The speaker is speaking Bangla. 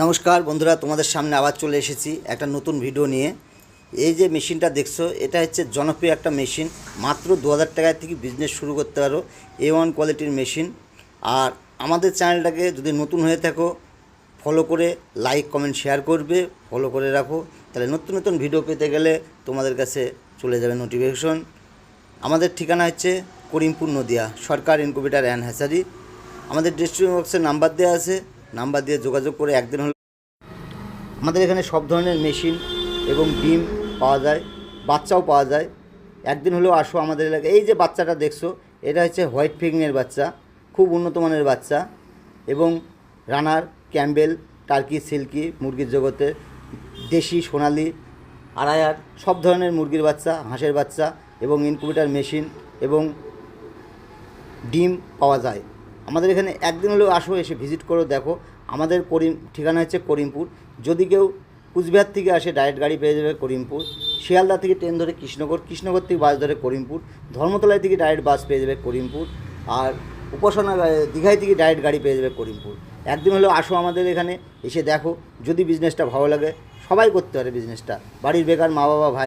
নমস্কার বন্ধুরা, তোমাদের সামনে আবার চলে এসেছি একটা নতুন ভিডিও নিয়ে। এই যে মেশিনটা দেখছো, এটা হচ্ছে জনপ্রিয় একটা মেশিন। মাত্র 2000 টাকায় থেকে বিজনেস শুরু করতে পারো। A1 কোয়ালিটির মেশিন। আর আমাদের চ্যানেলটাকে যদি নতুন হয়ে থাকো, ফলো করে লাইক কমেন্ট শেয়ার করবে, ফলো করে রাখো। তাহলে নতুন নতুন ভিডিও পেতে গেলে তোমাদের কাছে চলে যাবে নোটিফিকেশন। আমাদের ঠিকানা হচ্ছে করিমপুর নদিয়া, সরকার ইনকিউবেটর অ্যান্ড হ্যাচারি। আমাদের ডিসক্রিপশন বক্সে নাম্বার দেওয়া আছে, নাম্বার দিয়ে যোগাযোগ করে একদিন হলে আমাদের এখানে সব ধরনের মেশিন এবং ডিম পাওয়া যায়, বাচ্চাও পাওয়া যায়। একদিন হলেও আসো আমাদের এলাকায়। এই যে বাচ্চাটা দেখছো, এটা হচ্ছে হোয়াইট ফিগনের বাচ্চা, খুব উন্নত মানের বাচ্চা। এবং রানার, ক্যাম্বেল, টার্কি, সিল্কি মুরগির জগতে, দেশি, সোনালি, আড়াইয়ার সব ধরনের মুরগির বাচ্চা, হাঁসের বাচ্চা এবং ইনকিউবেটর মেশিন এবং ডিম পাওয়া যায়। আমাদের এখানে একদিন হলেও আসো, এসে ভিজিট করো, দেখো। আমাদের ঠিকানা হচ্ছে করিমপুর। যদি কেউ কুচবিহার থেকে আসে, ডাইরেক্ট গাড়ি পেয়ে যাবে করিমপুর। শিয়ালদা থেকে ট্রেন ধরে কৃষ্ণনগর, কৃষ্ণনগর থেকে বাস ধরে করিমপুর। ধর্মতলায় থেকে ডাইরেক্ট বাস পেয়ে যাবে করিমপুর। আর উপাসনা দীঘায় থেকে ডাইরেক্ট গাড়ি পেয়ে যাবে করিমপুর। একদিন হলেও আসো আমাদের এখানে, এসে দেখো। যদি বিজনেসটা ভালো লাগে, সবাই করতে পারে বিজনেসটা। বাড়ির বেকার মা বাবা, ভাই